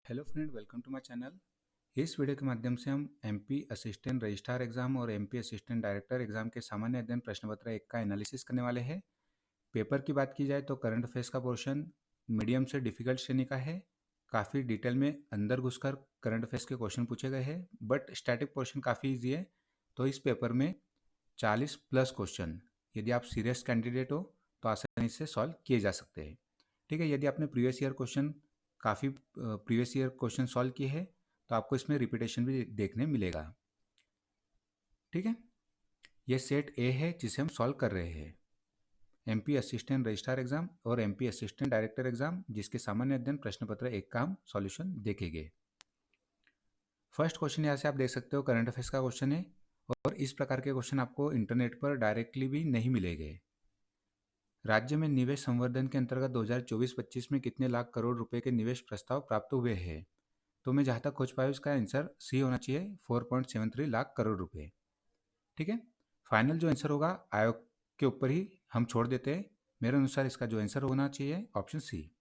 Hello friend, welcome to my channel. इस video के माध्यम से हम एमपी असिस्टेंट रजिस्ट्रार एग्जाम और एमपी असिस्टेंट डायरेक्टर एग्जाम के सामान्य अध्ययन प्रश्न पत्र 1 का एनालिसिस करने वाले हैं। पेपर की बात की जाए तो करंट अफेयर्स का पोर्शन मीडियम से डिफिकल्ट श्रेणी का है। काफ़ी डिटेल में अंदर घुसकर करंट अफेयर्स के क्वेश्चन पूछे गए हैं, बट स्टैटिक पोर्शन काफ़ी ईजी है। तो इस पेपर में 40 प्लस क्वेश्चन यदि आप सीरियस कैंडिडेट हो तो आसानी से सॉल्व किए जा सकते हैं। ठीक है, यदि आपने प्रीवियस ईयर क्वेश्चन सॉल्व किए हैं तो आपको इसमें रिपीटेशन भी देखने मिलेगा। ठीक है, ये सेट ए है जिसे हम सॉल्व कर रहे हैं, एमपी असिस्टेंट रजिस्ट्रार एग्जाम और एमपी असिस्टेंट डायरेक्टर एग्जाम, जिसके सामान्य अध्ययन प्रश्न पत्र 1 का हम सॉल्यूशन देखेंगे। फर्स्ट क्वेश्चन यहाँ से आप देख सकते हो, करंट अफेयर्स का क्वेश्चन है और इस प्रकार के क्वेश्चन आपको इंटरनेट पर डायरेक्टली भी नहीं मिलेंगे। राज्य में निवेश संवर्धन के अंतर्गत 2024-25 में कितने लाख करोड़ रुपए के निवेश प्रस्ताव प्राप्त हुए हैं? तो मैं जहाँ तक खोज पाया इसका आंसर सी होना चाहिए, 4.73 लाख करोड़ रुपए। ठीक है, फाइनल जो आंसर होगा आयोग के ऊपर ही हम छोड़ देते हैं। मेरे अनुसार इसका जो आंसर होना चाहिए ऑप्शन सी।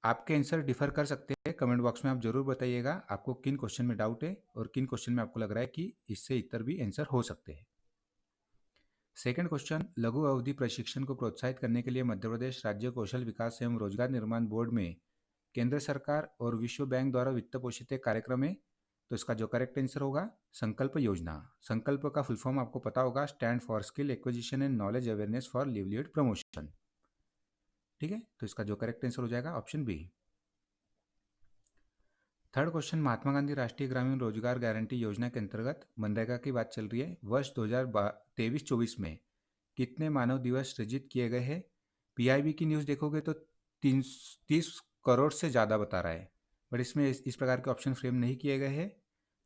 आपके आंसर डिफर कर सकते हैं, कमेंट बॉक्स में आप जरूर बताइएगा आपको किन क्वेश्चन में डाउट है और किन क्वेश्चन में आपको लग रहा है कि इससे इतर भी आंसर हो सकते हैं। सेकंड क्वेश्चन, लघु अवधि प्रशिक्षण को प्रोत्साहित करने के लिए मध्य प्रदेश राज्य कौशल विकास एवं रोजगार निर्माण बोर्ड में केंद्र सरकार और विश्व बैंक द्वारा वित्त पोषित एक कार्यक्रम है। तो इसका जो करेक्ट आंसर होगा संकल्प योजना। संकल्प का फुल फॉर्म आपको पता होगा, stand for skill acquisition and knowledge awareness for livelihood promotion. ठीक है, तो इसका जो करेक्ट आंसर हो जाएगा option B. Third question, Mahatma Gandhi राष्ट्रीय ग्रामीण रोजगार गारंटी योजना के अंतर्गत मनरेगा की बात चल रही है, वर्ष 2023-24 में कितने मानव दिवस सृजित किए गए हैं? पीआईबी की न्यूज़ देखोगे तो 30 करोड़ से ज़्यादा बता रहा है, बट इसमें इस प्रकार के ऑप्शन फ्रेम नहीं किए गए हैं।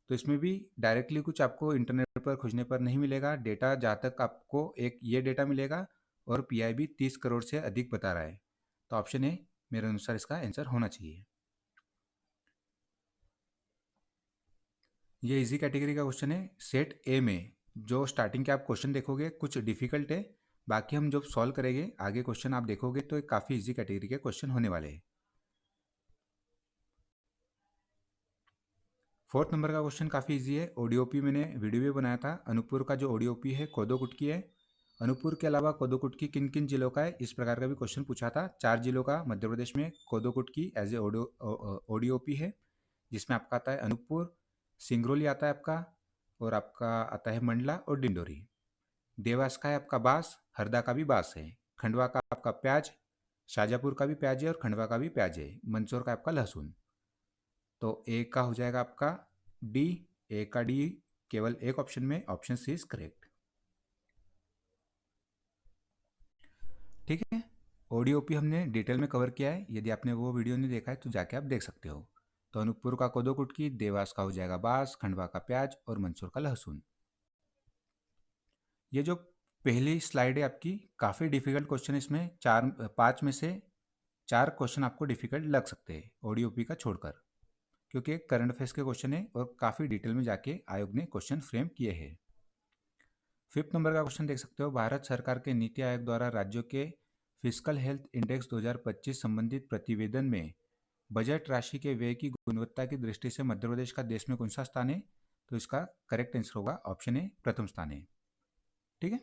तो इसमें भी डायरेक्टली कुछ आपको इंटरनेट पर खोजने पर नहीं मिलेगा डेटा, जहाँ तक आपको एक ये डेटा मिलेगा और पीआईबी 30 करोड़ से अधिक बता रहा है। तो ऑप्शन ए मेरे अनुसार इसका आंसर होना चाहिए। ये इजी कैटेगरी का क्वेश्चन है। सेट ए में जो स्टार्टिंग के आप क्वेश्चन देखोगे कुछ डिफिकल्ट है, बाकी हम जब सॉल्व करेंगे आगे क्वेश्चन आप देखोगे तो काफ़ी इजी कैटेगरी के क्वेश्चन होने वाले हैं। फोर्थ नंबर का क्वेश्चन काफ़ी इजी है, ओडीओपी मैंने वीडियो भी बनाया था। अनूपपुर का जो ओडीओपी है कोदो कुटकी है। अनूपपुर के अलावा कोदो कुटकी किन किन जिलों का है, इस प्रकार का भी क्वेश्चन पूछा था। 4 जिलों का मध्य प्रदेश में कोदो कुटकी एज ए ओडीओपी है, जिसमें आपका आता है अनूपपुर, सिंगरौली आता है आपका, और आपका आता है मंडला और डिंडोरी। देवास का है आपका बांस, हरदा का भी बांस है, खंडवा का आपका प्याज, शाजापुर का भी प्याज है और खंडवा का भी प्याज है, मंदसौर का आपका लहसुन। तो ए का हो जाएगा आपका डी। ए का डी केवल एक ऑप्शन में, ऑप्शन सी इज करेक्ट। ठीक है, ओडीओपी हमने डिटेल में कवर किया है, यदि आपने वो वीडियो नहीं देखा है तो जाके आप देख सकते हो। तो अनूपपुर का कोदो कुटकी, देवास का हो जाएगा बांस, खंडवा का प्याज और मंदसौर का लहसुन। ये जो पहली स्लाइड है आपकी, काफ़ी डिफिकल्ट क्वेश्चन है। इसमें 5 में से 4 क्वेश्चन आपको डिफिकल्ट लग सकते हैं ओडीओपी का छोड़कर, क्योंकि करंट अफेयर्स के क्वेश्चन है और काफ़ी डिटेल में जाके आयोग ने क्वेश्चन फ्रेम किए हैं। फिफ्थ नंबर का क्वेश्चन देख सकते हो, भारत सरकार के नीति आयोग द्वारा राज्यों के फिजिकल हेल्थ इंडेक्स 2025 संबंधित प्रतिवेदन में बजट राशि के व्यय की गुणवत्ता की दृष्टि से मध्य प्रदेश का देश में कौन सा स्थान है? तो इसका करेक्ट आंसर होगा ऑप्शन ए, प्रथम स्थान है। ठीक है,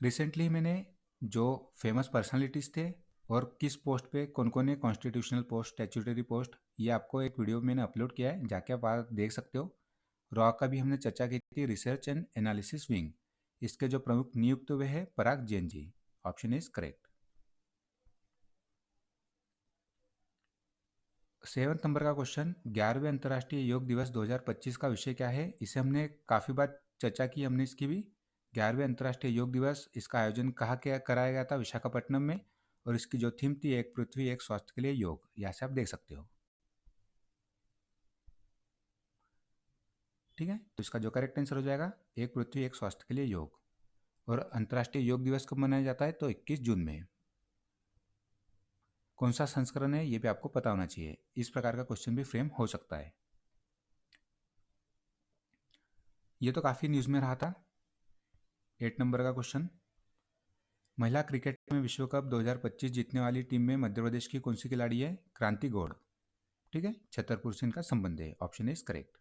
रिसेंटली मैंने जो फेमस पर्सनालिटीज़ थे और किस पोस्ट पे कौन कौन है, कॉन्स्टिट्यूशनल पोस्ट, स्टैट्यूटरी पोस्ट, ये आपको एक वीडियो मैंने अपलोड किया है, जाके आप देख सकते हो। रॉ का भी हमने चर्चा की थी, रिसर्च एंड एनालिसिस विंग, इसके जो प्रमुख नियुक्त हुए हैं Parag Jain ji. Option is correct. Seventh number का क्वेश्चन, 11वें अंतर्राष्ट्रीय योग दिवस 2025 का विषय क्या है? इसे हमने काफ़ी बार चर्चा की, हमने इसकी भी। 11वें अंतर्राष्ट्रीय योग दिवस, इसका आयोजन कहाँ क्या कराया गया था? विशाखापट्टनम में। और इसकी जो थीम थी, एक पृथ्वी एक स्वास्थ्य के लिए योग, यहाँ से आप देख सकते हो। ठीक है, तो इसका जो करेक्ट आंसर हो जाएगा एक पृथ्वी एक स्वास्थ्य के लिए योग। और अंतर्राष्ट्रीय योग दिवस कब मनाया जाता है? तो 21 जून में। कौन सा संस्करण है ये भी आपको पता होना चाहिए, इस प्रकार का क्वेश्चन भी फ्रेम हो सकता है। ये तो काफ़ी न्यूज़ में रहा था। 8 नंबर का क्वेश्चन, महिला क्रिकेट में विश्व कप 2025 जीतने वाली टीम में मध्य प्रदेश की कौन सी खिलाड़ी है? क्रांति गौड़। ठीक है, छतरपुर से इनका संबंध है, ऑप्शन इज करेक्ट।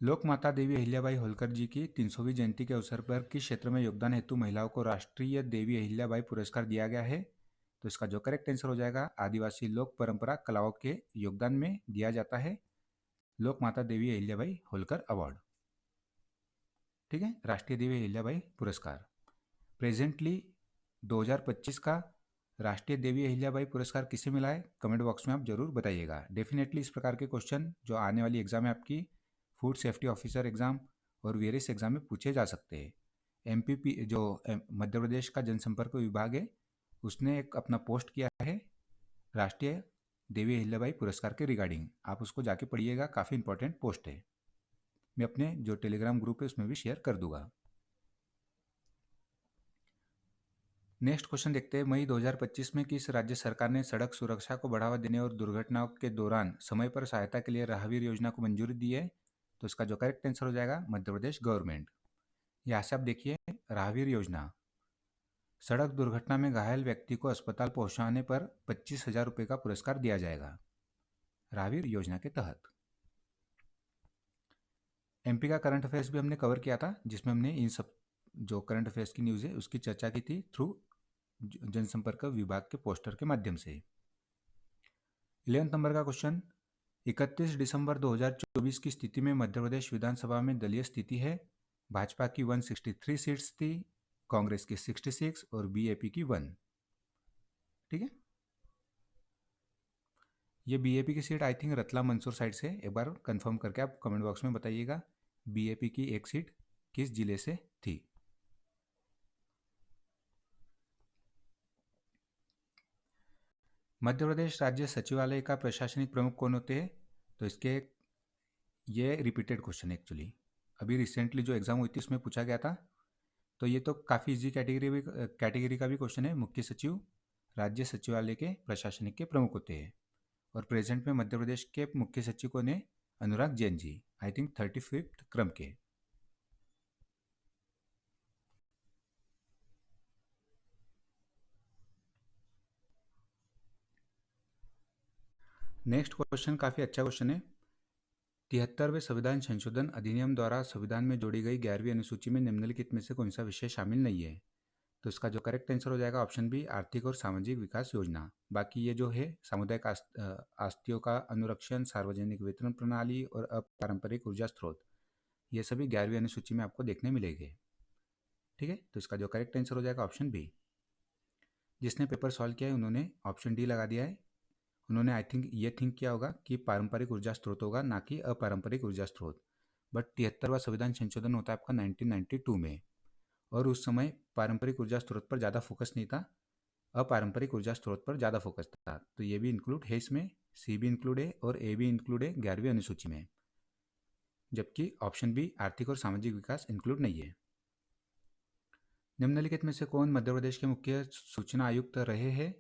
लोक माता देवी अहिल्याबाई होलकर जी की 300वीं जयंती के अवसर पर किस क्षेत्र में योगदान हेतु महिलाओं को राष्ट्रीय देवी अहिल्याबाई पुरस्कार दिया गया है? तो इसका जो करेक्ट आंसर हो जाएगा, आदिवासी लोक परंपरा कलाओं के योगदान में दिया जाता है लोक माता देवी अहिल्याबाई होलकर अवार्ड। ठीक है, राष्ट्रीय देवी अहिल्याबाई पुरस्कार। प्रेजेंटली 2025 का राष्ट्रीय देवी अहिल्याबाई पुरस्कार किसे मिला है? कमेंट बॉक्स में आप जरूर बताइएगा। डेफिनेटली इस प्रकार के क्वेश्चन जो आने वाली एग्जाम है आपकी फूड सेफ्टी ऑफिसर एग्जाम और वेरियस एग्जाम में पूछे जा सकते हैं। एमपीपी जो मध्य प्रदेश का जनसंपर्क विभाग है उसने एक अपना पोस्ट किया है राष्ट्रीय देवी अहिल्याबाई पुरस्कार के रिगार्डिंग, आप उसको जाके पढ़िएगा, काफ़ी इंपॉर्टेंट पोस्ट है। मैं अपने जो टेलीग्राम ग्रुप है उसमें भी शेयर कर दूंगा। नेक्स्ट क्वेश्चन देखते हैं, मई 2025 में किस राज्य सरकार ने सड़क सुरक्षा को बढ़ावा देने और दुर्घटनाओं के दौरान समय पर सहायता के लिए राहवीर योजना को मंजूरी दी है? तो इसका जो करेक्ट आंसर हो जाएगा मध्य प्रदेश गवर्नमेंट। यहाँ से आप देखिए, राहवीर योजना सड़क दुर्घटना में घायल व्यक्ति को अस्पताल पहुंचाने पर 25,000 रुपये का पुरस्कार दिया जाएगा राहवीर योजना के तहत। एमपी का करंट अफेयर्स भी हमने कवर किया था, जिसमें हमने इन सब जो करंट अफेयर्स की न्यूज़ है उसकी चर्चा की थी थ्रू जनसंपर्क विभाग के पोस्टर के माध्यम से। 11 नंबर का क्वेश्चन, 31 दिसंबर 2024 की स्थिति में मध्य प्रदेश विधानसभा में दलीय स्थिति है। भाजपा की 163 सीट्स थी, कांग्रेस की 66 और बीएपी की 1। ठीक है, ये बीएपी की seat I think Ratlam Mandsaur side से, एक बार कंफर्म करके आप कमेंट बॉक्स में बताइएगा बीएपी की एक सीट किस जिले से थी। मध्य प्रदेश राज्य सचिवालय का प्रशासनिक प्रमुख कौन होते हैं? तो इसके ये रिपीटेड क्वेश्चन एक्चुअली अभी रिसेंटली जो एग्जाम हुई थी उसमें पूछा गया था, तो ये तो काफ़ी इजी कैटेगरी का भी क्वेश्चन है। मुख्य सचिव राज्य सचिवालय के प्रशासनिक के प्रमुख होते हैं और प्रेजेंट में मध्य प्रदेश के मुख्य सचिव कौन है? Anurag Jain ji, I think 35th क्रम के। नेक्स्ट क्वेश्चन काफ़ी अच्छा क्वेश्चन है। 73वें संविधान संशोधन अधिनियम द्वारा संविधान में जोड़ी गई 11वीं अनुसूची में निम्नलिखित में से कौन सा विषय शामिल नहीं है? तो इसका जो करेक्ट आंसर हो जाएगा ऑप्शन बी, आर्थिक और सामाजिक विकास योजना। बाकी ये जो है सामुदायिक आस्तियों का अनुरक्षण, सार्वजनिक वितरण प्रणाली और अपारंपरिक ऊर्जा स्रोत, ये सभी 11वीं अनुसूची में आपको देखने मिलेंगे। ठीक है, तो इसका जो करेक्ट आंसर हो जाएगा ऑप्शन बी। जिसने पेपर सॉल्व किया है उन्होंने ऑप्शन डी लगा दिया है। उन्होंने आई थिंक ये थिंक किया होगा कि पारंपरिक ऊर्जा स्रोत होगा, ना कि अपारंपरिक ऊर्जा स्रोत। बट 73वां संविधान संशोधन होता है आपका 1992 में, और उस समय पारंपरिक ऊर्जा स्रोत पर ज़्यादा फोकस नहीं था, अपारंपरिक ऊर्जा स्रोत पर ज़्यादा फोकस था। तो ये भी इंक्लूड है इसमें, सी भी इंक्लूड है और ए भी इंक्लूड है 11वीं अनुसूची में, जबकि ऑप्शन बी आर्थिक और सामाजिक विकास इंक्लूड नहीं है। निम्नलिखित में से कौन मध्य प्रदेश के मुख्य सूचना आयुक्त रहे हैं?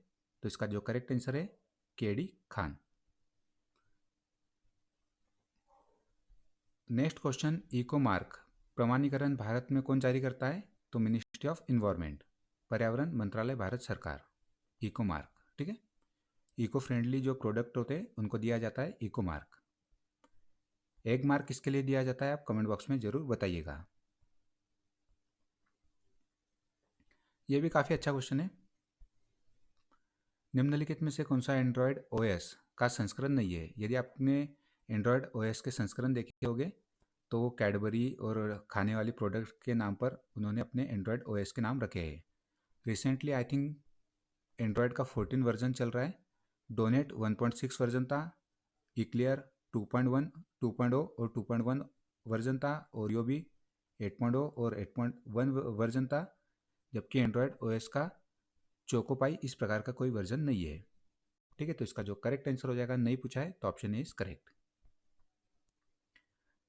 तो इसका जो करेक्ट आंसर है KD Khan. Next question, eco mark प्रमाणीकरण भारत में कौन जारी करता है? तो मिनिस्ट्री ऑफ इन्वायरमेंट, पर्यावरण मंत्रालय, भारत सरकार। इको मार्क, ठीक है, इको फ्रेंडली जो प्रोडक्ट होते हैं उनको दिया जाता है इको मार्क। एग मार्क किसके लिए दिया जाता है? आप कमेंट बॉक्स में जरूर बताइएगा। ये भी काफ़ी अच्छा क्वेश्चन है। निम्नलिखित में से कौन सा एंड्रॉयड ओएस का संस्करण नहीं है? यदि आपने एंड्रॉयड ओएस के संस्करण देखे होंगे तो वो कैडबरी और खाने वाली प्रोडक्ट के नाम पर उन्होंने अपने एंड्रॉयड ओएस के नाम रखे हैं। रिसेंटली आई थिंक एंड्रॉयड का 14 वर्जन चल रहा है, डोनेट 1.6 वर्जन था, इक्लियर 2.1, 2.0 और 2.1 वर्जन था, ओरियो भी 8.0 और 8.1 वर्जन था, जबकि एंड्रॉयड ओएस का चोकोपाई इस प्रकार का कोई वर्जन नहीं है। ठीक है, तो इसका जो करेक्ट आंसर हो जाएगा, नहीं पूछा है तो ऑप्शन इज करेक्ट।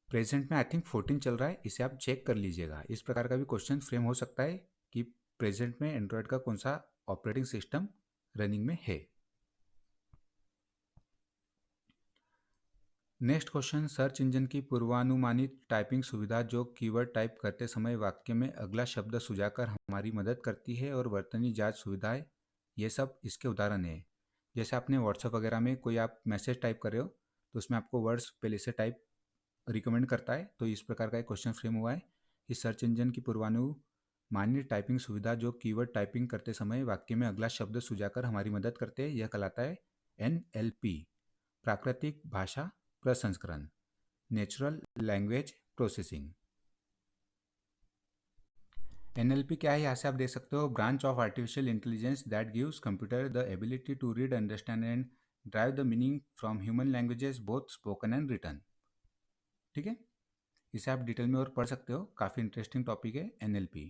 प्रेजेंट में आई थिंक 14 चल रहा है, इसे आप चेक कर लीजिएगा। इस प्रकार का भी क्वेश्चन फ्रेम हो सकता है कि प्रेजेंट में एंड्रॉयड का कौन सा ऑपरेटिंग सिस्टम रनिंग में है। नेक्स्ट क्वेश्चन, सर्च इंजन की पूर्वानुमानित टाइपिंग सुविधा जो कीवर्ड टाइप करते समय वाक्य में अगला शब्द सुझाकर हमारी मदद करती है और वर्तनी जांच सुविधाएं, ये सब इसके उदाहरण है। जैसे आपने व्हाट्सएप वगैरह में कोई आप मैसेज टाइप कर रहे हो तो उसमें आपको वर्ड्स पहले से टाइप रिकमेंड करता है, तो इस प्रकार का एक क्वेश्चन फ्रेम हुआ है। इस सर्च इंजन की पूर्वानुमानित टाइपिंग सुविधा जो कीवर्ड टाइपिंग करते समय वाक्य में अगला शब्द सुझाकर हमारी मदद करते हैं, यह कहलाता है NLP, प्राकृतिक भाषा प्रसंस्करण, नेचुरल लैंग्वेज प्रोसेसिंग। NLP क्या है, यहाँ से आप देख सकते हो, branch of artificial intelligence that gives computer the ability to read, understand and drive the meaning from human languages both spoken and written. ठीक है, इसे आप डिटेल में और पढ़ सकते हो, काफ़ी इंटरेस्टिंग टॉपिक है NLP।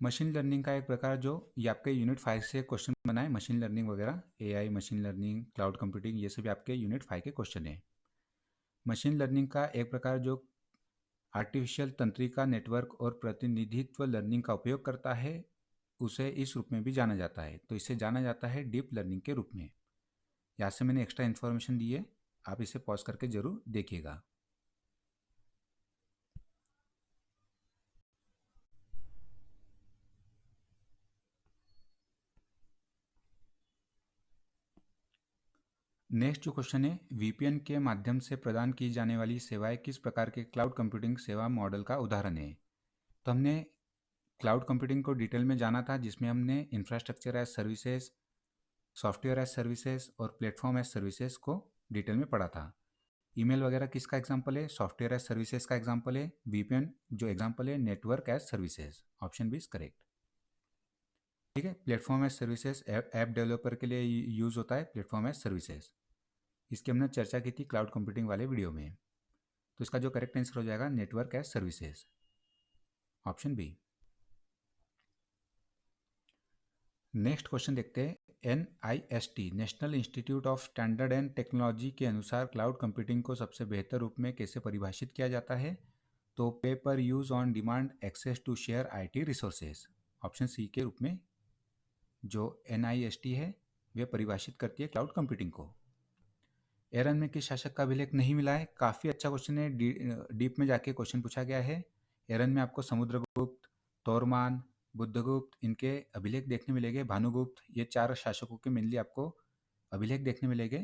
मशीन लर्निंग का एक प्रकार जो ये आपके यूनिट 5 से क्वेश्चन बना है, मशीन लर्निंग वगैरह, AI, machine learning, cloud computing, ये सभी आपके यूनिट 5 के क्वेश्चन है। मशीन लर्निंग का एक प्रकार जो आर्टिफिशियल तंत्रिका नेटवर्क और प्रतिनिधित्व लर्निंग का उपयोग करता है, उसे इस रूप में भी जाना जाता है, तो इसे जाना जाता है डीप लर्निंग के रूप में। यहाँ से मैंने एक्स्ट्रा इन्फॉर्मेशन दी है, आप इसे पॉज करके जरूर देखिएगा। नेक्स्ट जो क्वेश्चन है, VPN के माध्यम से प्रदान की जाने वाली सेवाएं किस प्रकार के क्लाउड कंप्यूटिंग सेवा मॉडल का उदाहरण है। तो हमने क्लाउड कंप्यूटिंग को डिटेल में जाना था, जिसमें हमने infrastructure as services, software as services और प्लेटफॉर्म एज सर्विसेज को डिटेल में पढ़ा था। ईमेल वगैरह किसका एग्जांपल है, सॉफ्टवेयर एज सर्विसेज का एग्जांपल है। VPN जो एग्जांपल है network as services, option B is correct. ठीक है, platform as services app developer के लिए यूज होता है, प्लेटफॉर्म एज सर्विसेज, इसकी हमने चर्चा की थी क्लाउड कंप्यूटिंग वाले वीडियो में। तो इसका जो करेक्ट आंसर हो जाएगा network as services, option B. Next question देखते हैं, NIST national institute of standard and technology के अनुसार क्लाउड कंप्यूटिंग को सबसे बेहतर रूप में कैसे परिभाषित किया जाता है। तो pay per use on demand access to share IT resources, option C के रूप में जो NIST है वे परिभाषित करती है क्लाउड कंप्यूटिंग को। एरन में किस शासक का अभिलेख नहीं मिला है, काफ़ी अच्छा क्वेश्चन है, डीप में जाके क्वेश्चन पूछा गया है। एरन में आपको समुद्रगुप्त, तोरमान, बुद्धगुप्त, इनके अभिलेख देखने मिलेंगे, भानुगुप्त, ये 4 शासकों के मेनली आपको अभिलेख देखने मिलेंगे।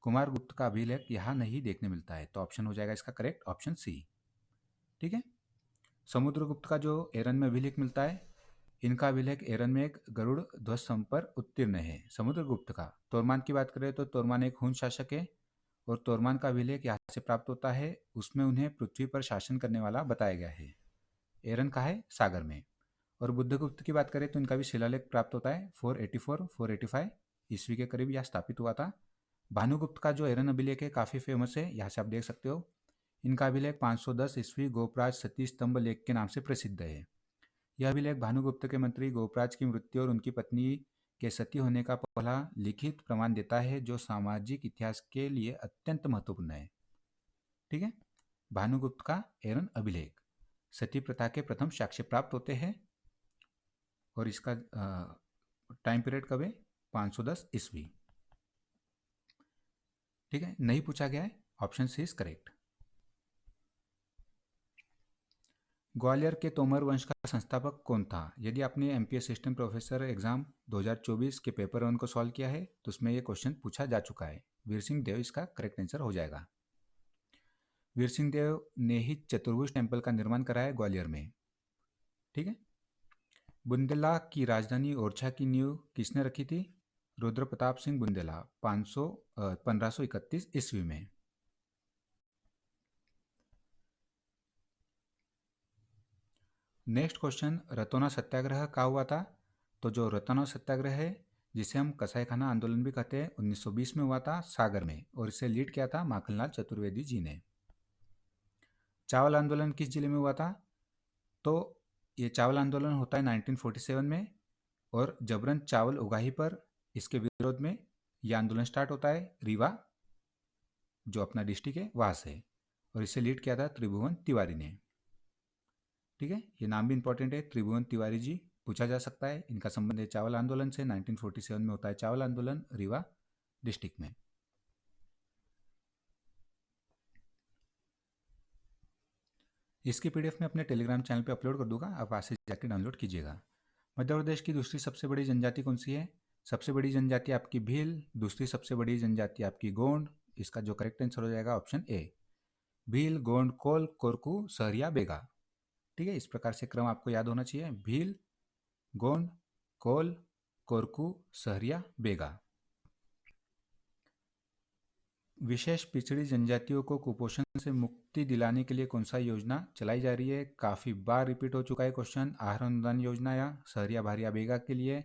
कुमार गुप्त का अभिलेख यहाँ नहीं देखने मिलता है, तो ऑप्शन हो जाएगा इसका करेक्ट ऑप्शन सी। ठीक है, समुद्रगुप्त का जो एरन में अभिलेख मिलता है, इनका अभिलेख एरन में एक गरुड़ ध्वज स्तंभ पर उत्तीर्ण है समुद्रगुप्त का। तोरमान की बात करें तो तोरमान एक हुन शासक है और तोरमान का अभिलेख यहाँ से प्राप्त होता है, उसमें उन्हें पृथ्वी पर शासन करने वाला बताया गया है। एरन का है सागर में। और बुद्धगुप्त की बात करें तो इनका भी शिलालेख प्राप्त होता है 484-485 ईस्वी के करीब यह स्थापित हुआ था। भानुगुप्त का जो एरन अभिलेख है काफ़ी फेमस है, यहाँ से आप देख सकते हो। इनका अभिलेख 510 ईस्वी गोपराज सती स्तंभ लेख के नाम से प्रसिद्ध है। यह अभिलेख भानुगुप्त के मंत्री गोपराज की मृत्यु और उनकी पत्नी के सती होने का पहला लिखित प्रमाण देता है, जो सामाजिक इतिहास के लिए अत्यंत महत्वपूर्ण है। ठीक है, भानुगुप्त का एरन अभिलेख, सती प्रथा के प्रथम साक्ष्य प्राप्त होते हैं और इसका टाइम पीरियड कब है, 510 ईस्वी। ठीक है, नहीं पूछा गया है, option C is correct. Gwalior के तोमर वंश का संस्थापक कौन था। यदि आपने MPS असिस्टेंट प्रोफेसर एग्जाम 2024 के पेपर 1 को सॉल्व किया है तो उसमें ये क्वेश्चन पूछा जा चुका है। वीर सिंह देव इसका करेक्ट आंसर हो जाएगा। वीर सिंह देव ने ही चतुर्भुज टेम्पल का निर्माण कराया ग्वालियर में। ठीक है, बुंदेला की राजधानी ओरछा की नींव किसने रखी थी। रुद्र प्रताप सिंह बुंदेला 1531 ईस्वी में। नेक्स्ट क्वेश्चन, रतौना सत्याग्रह कहाँ हुआ था। तो जो रतौना सत्याग्रह है, जिसे हम कसाईखाना आंदोलन भी कहते हैं, 1920 में हुआ था सागर में, और इसे लीड किया था माखनलाल चतुर्वेदी जी ने। चावल आंदोलन किस जिले में हुआ था। तो ये चावल आंदोलन होता है 1947 में, और जबरन चावल उगाही पर इसके विरोध में यह आंदोलन स्टार्ट होता है रीवा, जो अपना डिस्ट्रिक्ट है वहाँ से, और इसे लीड किया था त्रिभुवन तिवारी ने। ठीक है, ये नाम भी इंपॉर्टेंट है, त्रिभुवन तिवारी जी पूछा जा सकता है। इनका संबंध है चावल आंदोलन से, 1947 में होता है चावल आंदोलन रीवा डिस्ट्रिक्ट में। इसकी पीडीएफ में अपने टेलीग्राम चैनल पे अपलोड कर दूंगा, आप वहाँ से जाके डाउनलोड कीजिएगा। मध्य प्रदेश की दूसरी सबसे बड़ी जनजाति कौन सी है? सबसे बड़ी जनजाति आपकी भील, दूसरी सबसे बड़ी जनजाति आपकी गोंड। इसका जो करेक्ट आंसर हो जाएगा ऑप्शन ए, भील, गोंड, कोल, कोरकू, सहरिया, बेगा। ठीक है, इस प्रकार से क्रम आपको याद होना चाहिए, भील, गोंड, कोल, कोरकू, सहरिया, बेगा। विशेष पिछड़ी जनजातियों को कुपोषण से मुक्ति दिलाने के लिए कौन सा योजना चलाई जा रही है? काफ़ी बार रिपीट हो चुका है क्वेश्चन। आहार अनुदान योजना या सहरिया भारिया बेगा के लिए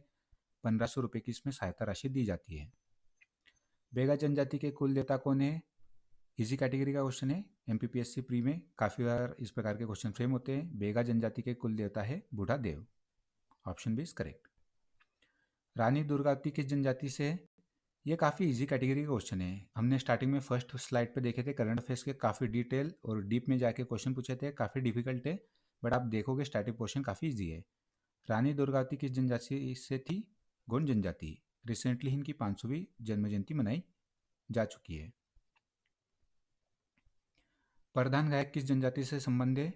1500 रुपये की इसमें सहायता राशि दी जाती है। बेगा जनजाति के कुल देवता कौन है? इजी कैटेगरी का क्वेश्चन है, एमपीपीएससी प्री में काफ़ी बार इस प्रकार के क्वेश्चन फ्रेम होते हैं। बेगा जनजाति के कुल देवता है Budha Dev. Option B is correct. Rani Durgavati किस जनजाति से है? ये काफ़ी इजी कैटेगरी का क्वेश्चन है। हमने स्टार्टिंग में फर्स्ट स्लाइड पे देखे थे, करंट अफेयर्स के काफ़ी डिटेल और डीप में जाके क्वेश्चन पूछे थे, काफ़ी डिफिकल्ट है, बट आप देखोगे स्टार्टिंग पोर्शन काफ़ी इजी है। रानी दुर्गावती किस जनजाति से थी? गोंड जनजाति। रिसेंटली इनकी 500वीं जन्म जयंती मनाई जा चुकी है। प्रधान गायक किस जनजाति से संबंध है?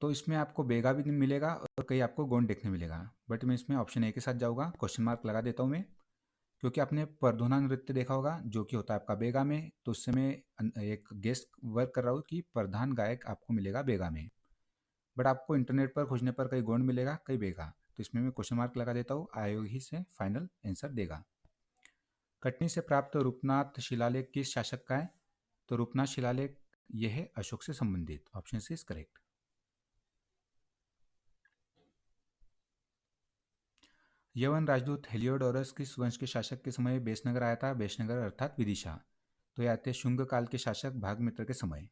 तो इसमें आपको बेगा भी मिलेगा और कहीं आपको गोंड देखने मिलेगा, बट मैं इसमें ऑप्शन ए के साथ जाऊँगा, क्वेश्चन मार्क लगा देता हूँ मैं, क्योंकि आपने परधुना नृत्य देखा होगा जो कि होता है आपका बेगा में, तो उससे मैं एक गेस वर्क कर रहा हूँ कि प्रधान गायक आपको मिलेगा बेगा में, बट आपको इंटरनेट पर खोजने पर कहीं गोंड मिलेगा कहीं बेगा, तो इसमें मैं क्वेश्चन मार्क लगा देता हूँ, आयोग ही से फाइनल आंसर देगा। कटनी से प्राप्त रूपनाथ शिलालेख किस शासक का है? तो रूपनाथ शिलालेख यह है अशोक से संबंधित। Option C is correct. यवन राजदूत हेलियोडोरस किस वंश के शासक के समय बेसनगर आया था? बेसनगर अर्थात विदिशा। तो ये आते शुंग काल के शासक भागमित्र के समय,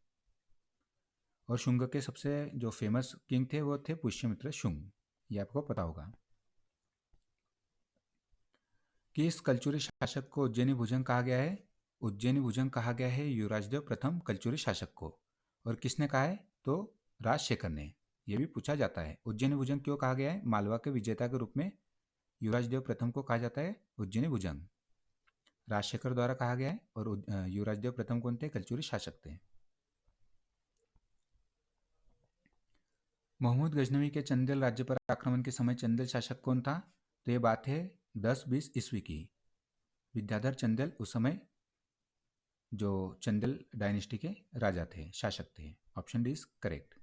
और शुंग के सबसे जो फेमस किंग थे वो थे पुष्यमित्र शुंग, ये आपको पता होगा। किस कलचुरी शासक को उज्जैनी भुजंग कहा गया है? उज्जैनी भुजंग कहा गया है युवराजदेव प्रथम कलचुरी शासक को। और किसने कहा है? तो राजशेखर ने। यह भी पूछा जाता है उज्जैनी भुजंग क्यों कहा गया है? मालवा के विजेता के रूप में युवराजदेव प्रथम को कहा जाता है उज्जैनी भुजंग। राजशेखर द्वारा कहा गया है, और युवराजदेव प्रथम कौन थे? कलचुरी शासक थे। मोहम्मद गजनवी के चंदेल राज्य पर आक्रमण के समय चंदेल शासक कौन था? तो ये बात है 10-20 ईस्वी की। विद्याधर चंदेल उस समय जो चंदेल डायनेस्टी के राजा थे, शासक थे। Option D is correct.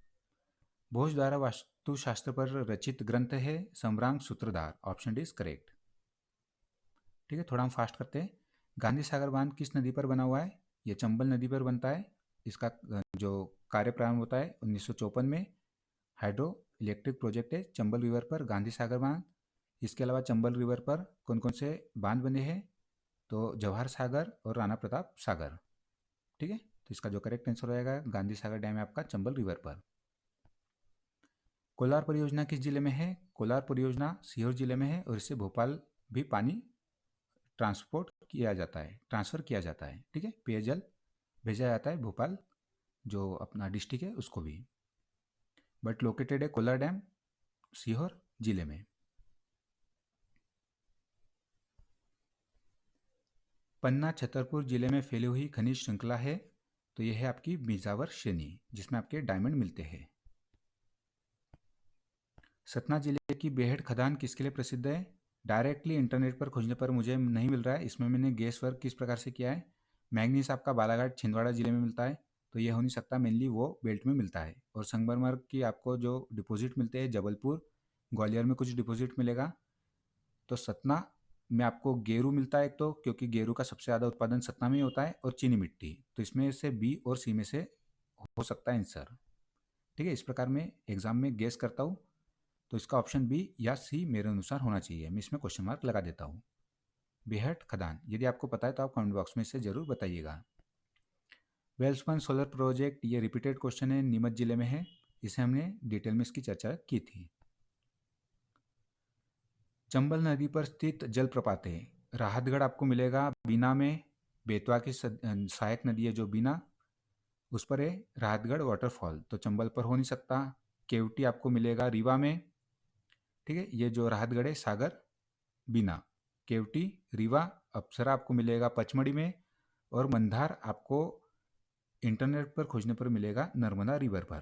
Bhoj द्वारा वास्तुशास्त्र पर रचित ग्रंथ है Samarangana Sutradhara. Option D is correct. ठीक है, थोड़ा हम फास्ट करते हैं। गांधी सागर बांध किस नदी पर बना हुआ है? ये चंबल नदी पर बनता है। इसका जो कार्य प्रारंभ होता है 1954 में। हाइड्रो इलेक्ट्रिक प्रोजेक्ट है चंबल रिवर पर गांधी सागर बांध। इसके अलावा चंबल रिवर पर कौन कौन से बांध बने हैं? तो जवाहर सागर और राणा प्रताप सागर। ठीक है, तो इसका जो करेक्ट आंसर रहेगा गांधी सागर डैम है आपका चंबल रिवर पर। कोलार परियोजना किस जिले में है? कोलार परियोजना सीहोर जिले में है, और इससे भोपाल भी पानी ट्रांसपोर्ट किया जाता है, ट्रांसफर किया जाता है। ठीक है, पेयजल भेजा जाता है भोपाल जो अपना डिस्ट्रिक्ट है उसको भी, बट लोकेटेड है कोलार डैम सीहोर जिले में। पन्ना छतरपुर जिले में फैली हुई खनिज श्रृंखला है, तो यह है आपकी बीजावर श्रेणी जिसमें आपके डायमंड मिलते हैं। सतना जिले की बेहड़ खदान किसके लिए प्रसिद्ध है? डायरेक्टली इंटरनेट पर खोजने पर मुझे नहीं मिल रहा है, इसमें मैंने गेस वर्क किस प्रकार से किया है। मैग्नीज आपका बालाघाट छिंदवाड़ा जिले में मिलता है, तो यह हो नहीं सकता, मेनली वो बेल्ट में मिलता है। और संगमरमर की आपको जो डिपॉजिट मिलते हैं जबलपुर ग्वालियर में कुछ डिपॉजिट मिलेगा। तो सतना में आपको गेरू मिलता है एक, तो क्योंकि गेरू का सबसे ज़्यादा उत्पादन सतना में ही होता है, और चीनी मिट्टी, तो इसमें से बी और सी में से हो सकता है आंसर। ठीक है, इस प्रकार मैं एग्जाम में गेस करता हूँ, तो इसका ऑप्शन बी या सी मेरे अनुसार होना चाहिए। मैं इसमें क्वेश्चन मार्क लगा देता हूँ। बेहट खदान, यदि आपको पता है तो आप कमेंट बॉक्स में इसे जरूर बताइएगा। वेल्सपन सोलर प्रोजेक्ट, ये रिपीटेड क्वेश्चन है, नीमच जिले में है, इसे हमने डिटेल में इसकी चर्चा की थी। चंबल नदी पर स्थित जलप्रपात है, राहतगढ़ आपको मिलेगा बीना में, बेतवा की सहायक नदी है जो बीना, उस पर है राहतगढ़ वाटरफॉल, तो चंबल पर हो नहीं सकता। केवटी आपको मिलेगा रीवा में। ठीक है, ये जो राहतगढ़ है सागर बीना, केवटी रीवा, अप्सरा आपको मिलेगा पचमढ़ी में, और मंदार आपको इंटरनेट पर खोजने पर मिलेगा नर्मदा रिवर पर।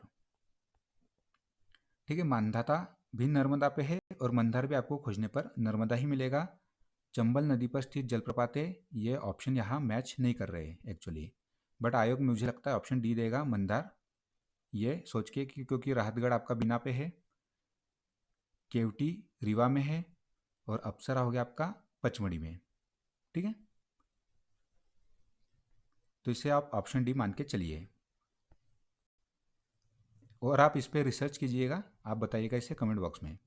ठीक है, मानधाता भी नर्मदा पे है और मंदार भी आपको खोजने पर नर्मदा ही मिलेगा। चंबल नदी पर स्थित जलप्रपात है, ये ऑप्शन यहाँ मैच नहीं कर रहे एक्चुअली, बट आयोग मुझे लगता है ऑप्शन डी देगा, मंदार। ये सोच के कि क्योंकि राहतगढ़ आपका बिना पे है, केवटी रीवा में है और अप्सरा हो गया आपका पचमढ़ी में। ठीक है, तो इसे आप ऑप्शन डी मान के चलिए और आप इस पर रिसर्च कीजिएगा, आप बताइएगा इसे कमेंट बॉक्स में।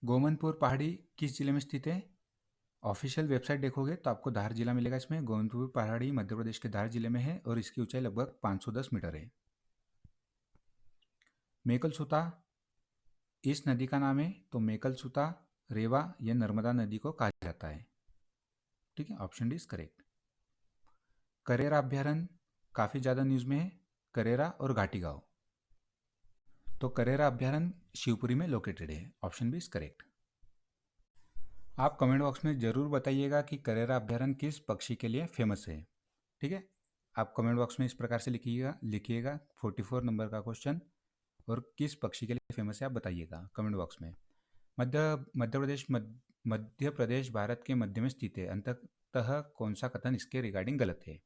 गोमनपुर पहाड़ी किस जिले में स्थित है? ऑफिशियल वेबसाइट देखोगे तो आपको धार जिला मिलेगा। इसमें गोविंदपुर पहाड़ी मध्य प्रदेश के धार जिले में है और इसकी ऊंचाई लगभग 510 मीटर है। मेकलसुता इस नदी का नाम है, तो मेकलसुता रेवा यह नर्मदा नदी को कहा जाता है। ठीक है, option D is correct. Karera अभ्यारण्य काफ़ी ज़्यादा न्यूज़ में है, करेरा और घाटी गांव। तो करेरा अभ्यारण्य शिवपुरी में लोकेटेड है, ऑप्शन बी इज करेक्ट। आप कमेंट बॉक्स में ज़रूर बताइएगा कि करेरा अभ्यारण्य किस पक्षी के लिए फेमस है। ठीक है, आप कमेंट बॉक्स में इस प्रकार से लिखिएगा 44 नंबर का क्वेश्चन, और किस पक्षी के लिए फेमस है आप बताइएगा कमेंट बॉक्स में। मध्य प्रदेश भारत के मध्य में स्थित है, अंततः कौन सा कथन इसके रिगार्डिंग गलत है?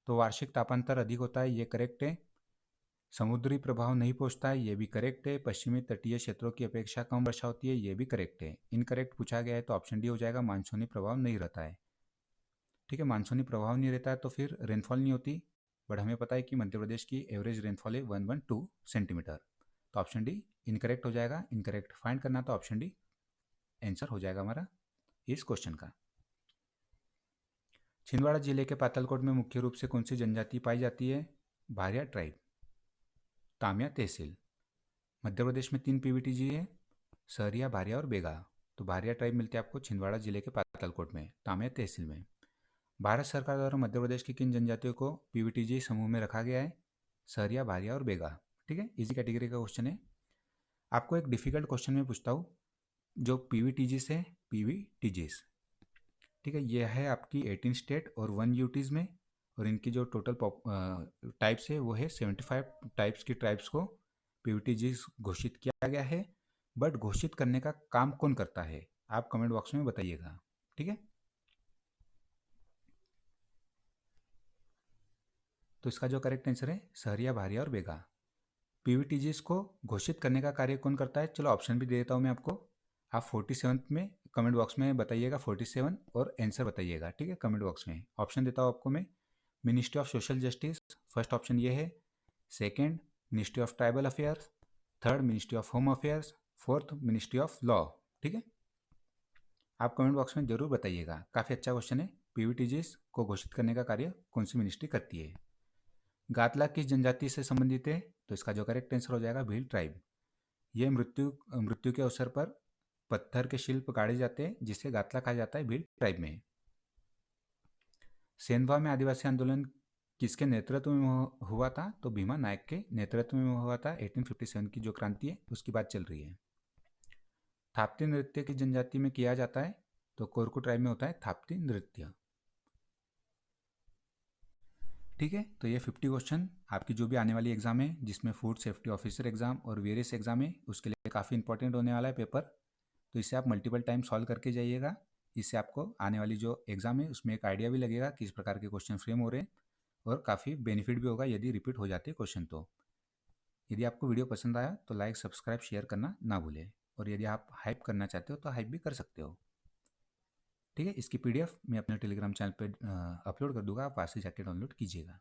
तो वार्षिक तापांतर अधिक होता है, ये करेक्ट है। समुद्री प्रभाव नहीं पहुंचता है, ये भी करेक्ट है। पश्चिमी तटीय क्षेत्रों की अपेक्षा कम वर्षा होती है, ये भी करेक्ट है। इनकरेक्ट पूछा गया है तो ऑप्शन डी हो जाएगा, मानसूनी प्रभाव नहीं रहता है। ठीक है, मानसूनी प्रभाव नहीं रहता है तो फिर रेनफॉल नहीं होती, बट हमें पता है कि मध्य प्रदेश की एवरेज रेनफॉल है 112 सेंटीमीटर। तो ऑप्शन डी इनकरेक्ट हो जाएगा। इनकरेक्ट फाइंड करना तो ऑप्शन डी आंसर हो जाएगा हमारा इस क्वेश्चन का। छिंदवाड़ा जिले के पातालकोट में मुख्य रूप से कौन सी जनजाति पाई जाती है? भारिया ट्राइब, तामिया तहसील। मध्य प्रदेश में 3 पीवीटीजी है, सहरिया, भारिया और बेगा। तो भारिया ट्राइब मिलती है आपको छिंदवाड़ा जिले के पातालकोट में, तामिया तहसील में। भारत सरकार द्वारा मध्य प्रदेश की किन जनजातियों को पीवीटीजी समूह में रखा गया है? सहरिया, भारिया और बेगा। ठीक है, इसी कैटेगरी का क्वेश्चन है। आपको एक डिफिकल्ट क्वेश्चन में पूछता हूँ, जो पीवीटीजीस है, पीवीटीजीस, ठीक है, ये है आपकी 18 स्टेट और 1 यूटीज में, और इनकी जो टोटल टाइप्स है वो है 75 टाइप्स की ट्राइब्स को पीवीटीजीस घोषित किया गया है। बट घोषित करने का काम कौन करता है आप कमेंट बॉक्स में बताइएगा। ठीक है, तो इसका जो करेक्ट आंसर है सहरिया, भारिया और बेगा। पीवीटीजीस को घोषित करने का कार्य कौन करता है? चलो ऑप्शन भी दे देता हूँ मैं आपको। आप 47 में कमेंट बॉक्स में बताइएगा 47 और आंसर बताइएगा। ठीक है, कमेंट बॉक्स में ऑप्शन देता हूँ आपको मैं। Ministry of social justice, first option ये है। Second ministry of tribal affairs, third ministry of home affairs, fourth ministry of law. ठीक है, आप कमेंट बॉक्स में जरूर बताइएगा। काफ़ी अच्छा क्वेश्चन है, पीवीटीजीस को घोषित करने का कार्य कौन सी मिनिस्ट्री करती है? गातला किस जनजाति से संबंधित है? तो इसका जो करेक्ट आंसर हो जाएगा भील ट्राइब। ये मृत्यु के अवसर पर पत्थर के शिल्प गाड़े जाते हैं, जिसे गातला कहा जाता है, भील ट्राइब में। सेंधवा में आदिवासी आंदोलन किसके नेतृत्व में हुआ था? तो भीमा नायक के नेतृत्व में हुआ था। 1857 की जो क्रांति है उसकी बात चल रही है। थाप्ती नृत्य की जनजाति में किया जाता है? तो कोरकू ट्राइब में होता है थाप्ती नृत्य। ठीक है, तो ये 50 क्वेश्चन आपकी जो भी आने वाली एग्जाम है, जिसमें फूड सेफ्टी ऑफिसर एग्जाम और वेरियस एग्जाम है, उसके लिए काफ़ी इंपॉर्टेंट होने वाला है पेपर। तो इसे आप मल्टीपल टाइम सॉल्व करके जाइएगा। इससे आपको आने वाली जो एग्जाम है उसमें एक आइडिया भी लगेगा किस प्रकार के क्वेश्चन फ्रेम हो रहे हैं, और काफ़ी बेनिफिट भी होगा यदि रिपीट हो जाते क्वेश्चन। तो यदि आपको वीडियो पसंद आया तो लाइक, सब्सक्राइब, शेयर करना ना भूलें, और यदि आप हाइप करना चाहते हो तो हाइप भी कर सकते हो। ठीक है, इसकी PDF मैं अपने टेलीग्राम चैनल पर अपलोड कर दूंगा, आप वहाँ से जाके डाउनलोड कीजिएगा।